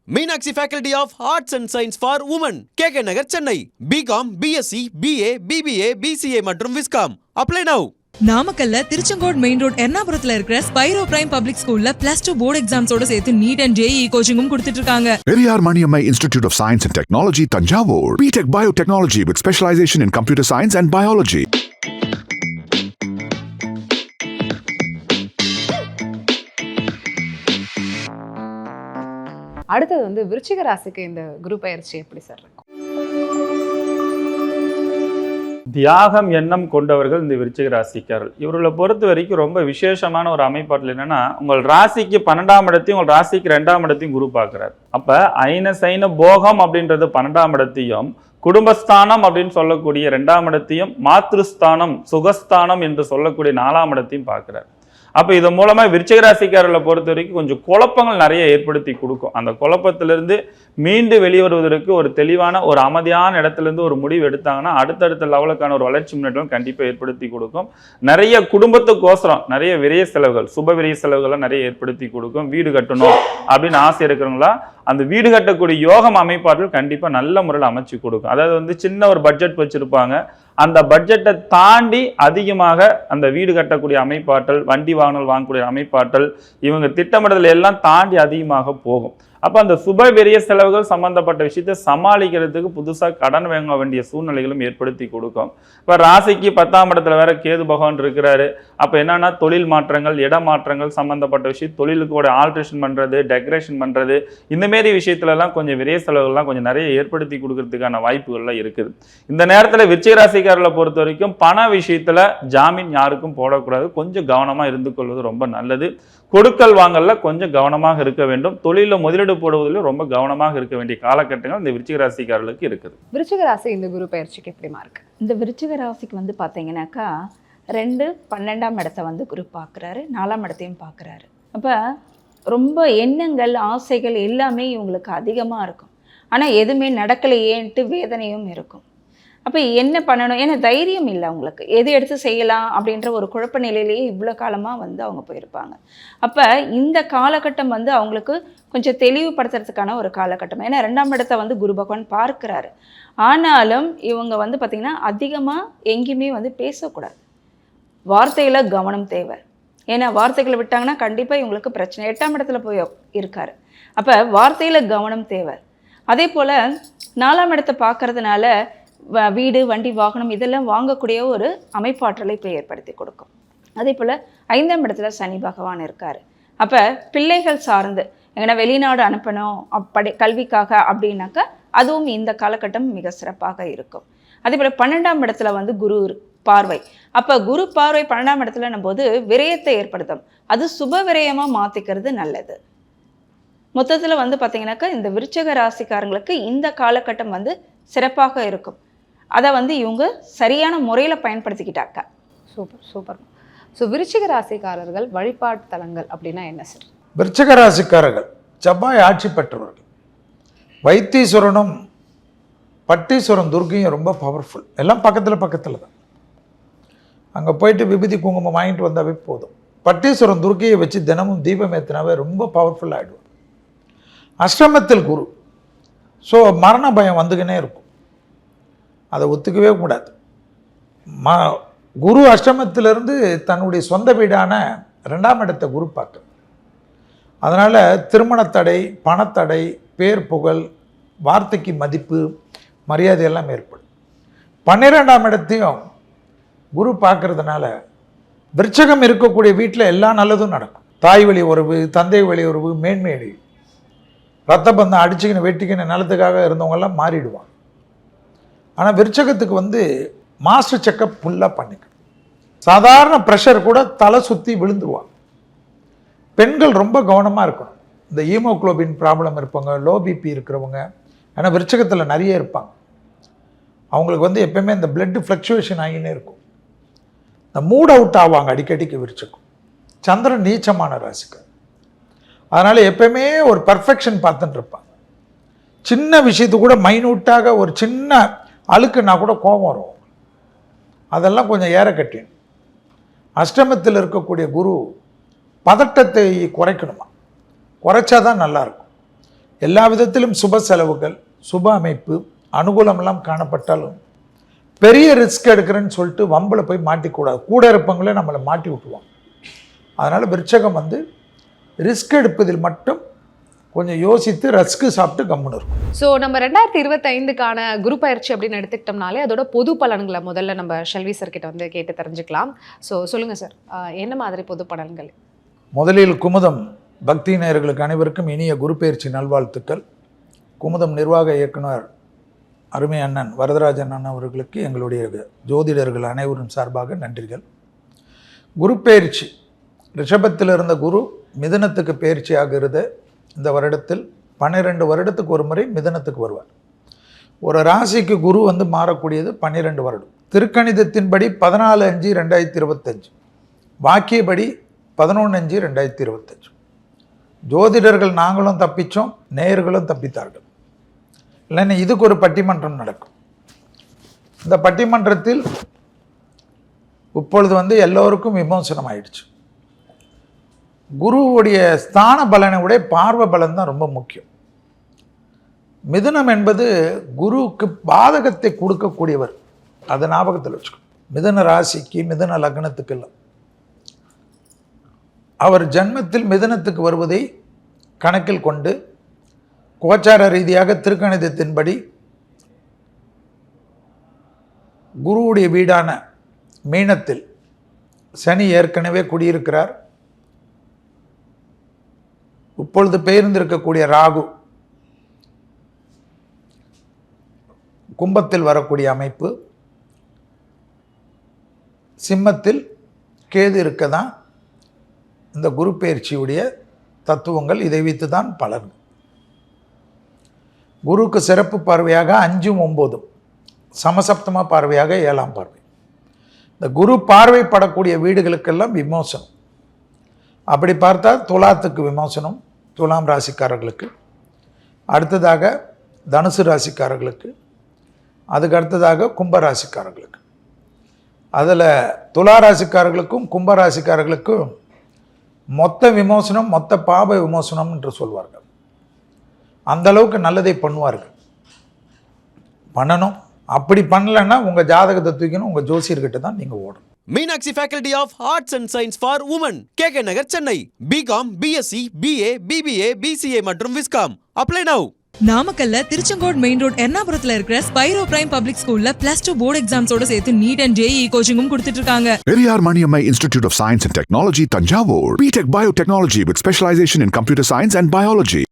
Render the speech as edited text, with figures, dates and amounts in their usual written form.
Meenakshi Faculty of Arts and Science for Women, KK Nagar, Chennai. BCom, BSc, BA, BBA, BCA மற்றும் Viscom. Apply now. நாமக்கல்ல Tiruchengode main road எர்ணாபுரத்துல இருக்கிற Spiro prime public ஸ்கூல்ல +2 board எக்ஸாம்ஸோட சேர்த்து NEET and JEE கோச்சிங்கும் கொடுத்துட்டு இருக்காங்க. Periyar Maniammai institute of science and technology, Thanjavur. BTech Biotechnology with specialization in computer science and biology. அடுத்தது விருச்சிக ராசிக்கு இந்த குரு பயிற்சி எப்படி சார் இருக்கும்? தியாகம் எண்ணம் கொண்டவர்கள் இந்த விருச்சிக ராசிக்காரர்கள். இவர்களை பொறுத்த வரைக்கும் ரொம்ப விசேஷமான ஒரு அமைப்பாட்டில் என்னன்னா, உங்கள் ராசிக்கு 12ஆம் இடத்தையும் உங்கள் ராசிக்கு 2ஆம் இடத்தையும் குரு பார்க்கிறார். அப்ப ஐன சைன போகம் அப்படின்றது 12ஆம் இடத்தையும், குடும்பஸ்தானம் அப்படின்னு சொல்லக்கூடிய 2ஆம் இடத்தையும், மாத்ருஸ்தானம் சுகஸ்தானம் என்று சொல்லக்கூடிய 4ஆம் இடத்தையும் பார்க்கிறார். அப்போ இது மூலமாக விருச்சிக ராசிக்காரர்களை பொறுத்த வரைக்கும் கொஞ்சம் குழப்பங்கள் நிறைய ஏற்படுத்தி கொடுக்கும். அந்த குழப்பத்திலிருந்து மீண்டு வெளிவருவதற்கு ஒரு தெளிவான ஒரு அமைதியான இடத்துலேருந்து ஒரு முடிவு எடுத்தாங்கன்னா அடுத்தடுத்த லெவலுக்கான ஒரு வளர்ச்சி முன்னேற்றம் கண்டிப்பாக ஏற்படுத்தி கொடுக்கும். நிறைய குடும்பத்துக்கோசரம் நிறைய விரைய செலவுகள், சுப விரைய செலவுகள்லாம் நிறைய ஏற்படுத்தி கொடுக்கும். வீடு கட்டணும் அப்படின்னு ஆசை இருக்கிறவங்களா அந்த வீடு கட்டக்கூடிய யோகம் அமைப்பாற்றல் கண்டிப்பாக நல்ல முறையில் அமைச்சு கொடுக்கும். அதாவது சின்ன ஒரு பட்ஜெட் வச்சுருப்பாங்க, அந்த பட்ஜெட்டை தாண்டி அதிகமாக அந்த வீடு கட்டக்கூடிய அமைப்பாற்றல், வண்டி வாகனங்கள் வாங்கக்கூடிய அமைப்பாற்றல், இவங்க திட்டமிடுதல் எல்லாம் தாண்டி அதிகமாக போகும். அப்போ அந்த சுப பெரிய செலவுகள் சம்பந்தப்பட்ட விஷயத்தை சமாளிக்கிறதுக்கு புதுசாக கடன் வாங்க வேண்டிய சூழ்நிலைகளும் ஏற்படுத்தி கொடுக்கும். இப்போ ராசிக்கு 10ஆம் இடத்துல வேற கேது பகவான் இருக்கிறாரு. அப்போ என்னன்னா தொழில் மாற்றங்கள், இட மாற்றங்கள் சம்பந்தப்பட்ட விஷயம், தொழிலுக்கு ஆல்ட்ரேஷன் பண்ணுறது, டெக்கரேஷன் பண்ணுறது, இந்தமாரி விஷயத்துலலாம் கொஞ்சம் விரைய செலவுகள்லாம் கொஞ்சம் நிறைய ஏற்படுத்தி கொடுக்கறதுக்கான வாய்ப்புகள்லாம் இருக்குது. இந்த நேரத்தில் விருச்சிக ராசிக்காரர்களை பொறுத்த வரைக்கும் பண விஷயத்தில் ஜாமீன் யாருக்கும் போடக்கூடாது. கொஞ்சம் கவனமாக இருந்து கொள்வது ரொம்ப நல்லது. கொடுக்கல் வாங்கல கொஞ்சம் கவனமாக இருக்க வேண்டும். தொழிலில் முதலீடு போடுவதில் ரொம்ப கவனமாக இருக்க வேண்டிய காலகட்டங்கள் இந்த விருச்சிக ராசிக்காரர்களுக்கு இருக்குது. விருச்சிக ராசி இந்த குரு பயிற்சிக்கு எப்படிமா இருக்கு? இந்த விருச்சிக ராசிக்கு பார்த்தீங்கன்னாக்கா 2 12ஆம் இடத்தை குரு பார்க்குறாரு, 4ஆம் இடத்தையும் பார்க்குறாரு. அப்போ ரொம்ப எண்ணங்கள், ஆசைகள் எல்லாமே இவங்களுக்கு அதிகமாக இருக்கும். ஆனால் எதுவுமே நடக்கலையேன்ட்டு வேதனையும் இருக்கும். அப்போ என்ன பண்ணணும்? ஏன்னா தைரியம் இல்லை அவங்களுக்கு, எது எடுத்து செய்யலாம் அப்படின்ற ஒரு குழப்ப நிலையிலேயே இவ்வளோ காலமாக அவங்க போயிருப்பாங்க. அப்போ இந்த காலகட்டம் அவங்களுக்கு கொஞ்சம் தெளிவுபடுத்துறதுக்கான ஒரு காலகட்டம். ஏன்னா 2ஆம் இடத்தை குரு பகவான் பார்க்குறாரு. ஆனாலும் இவங்க பார்த்திங்கன்னா அதிகமாக எங்கேயுமே பேசக்கூடாது. வார்த்தையில் கவனம் தேவை. ஏன்னா வார்த்தைகளை விட்டாங்கன்னா கண்டிப்பாக இவங்களுக்கு பிரச்சனை. 8ஆம் இடத்துல போய் இருக்காரு. அப்போ வார்த்தையில் கவனம் தேவை. அதே போல் 4ஆம் இடத்தை பார்க்கறதுனால வீடு, வண்டி, வாகனம் இதெல்லாம் வாங்கக்கூடிய ஒரு அமைப்பாற்றலை இப்போ ஏற்படுத்தி கொடுக்கும். அதே போல் 5ஆம் இடத்துல சனி பகவான் இருக்கார். அப்போ பிள்ளைகள் சார்ந்து எங்கன்னா வெளிநாடு அனுப்பணும் கல்விக்காக அப்படின்னாக்கா அதுவும் இந்த காலகட்டம் மிக சிறப்பாக இருக்கும். அதே போல் 12ஆம் இடத்துல குரு பார்வை. அப்போ குரு பார்வை 12ஆம் இடத்துல போது விரயத்தை ஏற்படுத்தும். அது சுப விரயமாக மாற்றிக்கிறது நல்லது. மொத்தத்தில் பார்த்தீங்கன்னாக்கா இந்த விருச்சிக ராசிக்காரங்களுக்கு இந்த காலகட்டம் சிறப்பாக இருக்கும். அதை இவங்க சரியான முறையில் பயன்படுத்திக்கிட்டாக்க. Super super. ஸோ விருச்சிக ராசிக்காரர்கள் வழிபாட்டு தலங்கள் அப்படின்னா என்ன சார்? விருச்சிக ராசிக்காரர்கள் செவ்வாய் ஆட்சி பெற்றவர்கள். வைத்தீஸ்வரனும் பட்டீஸ்வரன் துர்க்கையும் ரொம்ப பவர்ஃபுல். எல்லாம் பக்கத்தில் தான். அங்கே போயிட்டு விபூதி குங்குமம் வாங்கிட்டு வந்தாவே போதும். பட்டீஸ்வரன் துர்க்கையை வச்சு தினமும் தீபம் ஏற்றினாவே ரொம்ப பவர்ஃபுல் ஆகிடுவோம். அஷ்டமத்தில் குரு. ஸோ மரண பயம் வந்துக்கினே இருக்கும். அதை ஒத்துக்கவே கூடாது. குரு அஷ்டமத்திலிருந்து தன்னுடைய சொந்த வீடான 2ஆம் இடத்தை குரு பார்க்குறது. அதனால் திருமணத்தடை, பணத்தடை, பேர் புகழ், வார்த்தைக்கு மதிப்பு, மரியாதையெல்லாம் ஏற்படும். 12ஆம் இடத்தையும் குரு பார்க்கறதுனால விருச்சகம் இருக்கக்கூடிய வீட்டில் எல்லா நல்லதும் நடக்கும். தாய் வழி உறவு, தந்தை வழி உறவு, மேன்மேடி, ரத்த பந்தம் அடிச்சுக்கின்னு வெட்டிக்கின்னு நிலத்துக்காக இருந்தவங்கெல்லாம் மாறிடுவாங்க. ஆனால் விருச்சகத்துக்கு மாஸ்டர் செக்கப் ஃபுல்லாக பண்ணிக்கணும். சாதாரண ப்ரெஷர் கூட தலை சுற்றி விழுந்துருவாங்க. பெண்கள் ரொம்ப கவனமாக இருக்கணும். இந்த ஹீமோக்ளோபின் ப்ராப்ளம் இருப்பாங்க, லோ பிபி இருக்கிறவங்க, ஏன்னா விருச்சகத்தில் நிறைய இருப்பாங்க. அவங்களுக்கு எப்பயுமே இந்த பிளட் ஃப்ளக்சுவேஷன் ஆகினே இருக்கும். இந்த மூட் அவுட் ஆவாங்க அடிக்கடிக்கு விருச்சகம். சந்திரன் நீச்சமான ராசிக்கு. அதனால் எப்பயுமே ஒரு பர்ஃபெக்ஷன் பார்த்துட்டு இருப்பாங்க. சின்ன விஷயத்து கூட மைனூட்டாக ஒரு சின்ன அழுக்குன்னா கூட கோபம் வரும். அதெல்லாம் கொஞ்சம் ஏற கட்டிடும். அஷ்டமத்தில் இருக்கக்கூடிய குரு பதட்டத்தை குறைக்கணுமா, குறைச்சாதான் நல்லாயிருக்கும். எல்லா விதத்திலும் சுப செலவுகள், சுப அமைப்பு, அனுகூலமெல்லாம் காணப்பட்டாலும் பெரிய ரிஸ்க் எடுக்கிறேன்னு சொல்லிட்டு வம்பில் போய் மாட்டிக்கூடாது. கூட இருப்பவங்களே நம்மளை மாட்டி விட்டுருவாங்க. அதனால் விருச்சகம் வந்து ரிஸ்க் எடுப்பதில் மட்டும் கொஞ்சம் யோசித்து ரஸ்க்கு சாப்பிட்டு கம்முன்னு இருக்கும். ஸோ நம்ம 2025க்கான குரு பயிற்சி அப்படின்னு எடுத்துக்கிட்டோம்னாலே அதோட பொது பலன்களை முதல்ல நம்ம ஷெல்வி சார் கிட்ட வந்து கேட்டு தெரிஞ்சுக்கலாம். ஸோ சொல்லுங்கள் சார், என்ன மாதிரி பொது பலன்கள்? முதலில் குமுதம் பக்தி நேயர்களுக்கு அனைவருக்கும் இனிய குரு பயிற்சி நல்வாழ்த்துக்கள். குமுதம் நிர்வாக இயக்குனர் அருமை அண்ணன் வரதராஜன் அண்ணன் அவர்களுக்கு எங்களுடைய ஜோதிடர்கள் அனைவரும் சார்பாக நன்றிகள். குரு பயிற்சி ரிஷபத்தில் இருந்த குரு மிதுனத்துக்கு பயிற்சி ஆகிறது. இந்த வருடத்தில் 12 வருடத்துக்கு ஒரு முறை மிதுனத்துக்கு வருவார். ஒரு ராசிக்கு குரு வந்து மாறக்கூடியது 12 வருடம். திருக்கணிதத்தின்படி 14/5/2025, வாக்கியபடி 11/5/2025. ஜோதிடர்கள் நாங்களும் தப்பிச்சோம், நேயர்களும் தப்பித்தார்கள். இல்லைன்னா இதுக்கு ஒரு பட்டிமன்றம் நடக்கும். இந்த பட்டிமன்றத்தில் இப்பொழுது வந்து எல்லோருக்கும் விமோசனம் ஆயிடுச்சு. குருவுடைய ஸ்தான பலனை விட பார்வை பலன் தான் ரொம்ப முக்கியம். மிதுனம் என்பது குருவுக்கு பாதகத்தை கொடுக்கக்கூடியவர். அதை ஞாபகத்தில் வச்சுக்கணும். மிதுன ராசிக்கு, மிதுன லக்னத்துக்கு இல்லை, அவர் ஜன்மத்தில் மிதுனத்துக்கு வருவதை கணக்கில் கொண்டு கோச்சார ரீதியாக திருக்கணிதத்தின்படி குருவுடைய வீடான மீனத்தில் சனி ஏற்கனவே குடியிருக்கிறார். இப்பொழுது பெயர்ந்திருக்கக்கூடிய ராகு கும்பத்தில் வரக்கூடிய அமைப்பு, சிம்மத்தில் கேது இருக்க தான் இந்த குரு பயிற்சியுடைய தத்துவங்கள். இதை வைத்து தான் பலன். குருக்கு சிறப்பு பார்வையாக 5ம் 9ம், சமசப்தம பார்வையாக 7ஆம் பார்வை. இந்த குரு பார்வைப்படக்கூடிய வீடுகளுக்கெல்லாம் விமோசனம். அப்படி பார்த்தா துலாத்துக்கு விமோசனம், துலாம் ராசிக்காரர்களுக்கு. அடுத்ததாக தனுசு ராசிக்காரர்களுக்கு, அதுக்கு அடுத்ததாக கும்ப ராசிக்காரர்களுக்கு. அதில் துலா ராசிக்காரர்களுக்கும் கும்ப ராசிக்காரர்களுக்கும் மொத்த விமோசனம், மொத்த பாப விமோசனம் என்று சொல்வார்கள். அந்த அளவுக்கு நல்லதை பண்ணுவார்கள், பண்ணணும். அப்படி பண்ணலைன்னா உங்கள் ஜாதகத்தை தூக்கணும், உங்கள் ஜோசியர்கிட்ட தான் நீங்கள் ஓடணும். Meenakshi faculty of arts and science for women, K K Nagar, Chennai. BCom, BSc, BA, BBA, BCA மற்றும் விஸ்காம். Apply now. நாமக்கல்ல திருச்செங்கோடு மெயின் ரோட் எர்ணாபுரத்துல இருக்கிற ஸ்பைரோ பிரைம் பப்ளிக் ஸ்கூல்ல +2 போர்டு எக்ஸாம்ஸோட சேர்த்து நீட் அண்ட் ஜேஇ கோச்சிங்கும் கொடுத்துட்டு இருக்காங்க. Periyar Maniammai Institute of Science and Technology, Tanjavur. BTech Biotechnology with specialization in computer science and biology.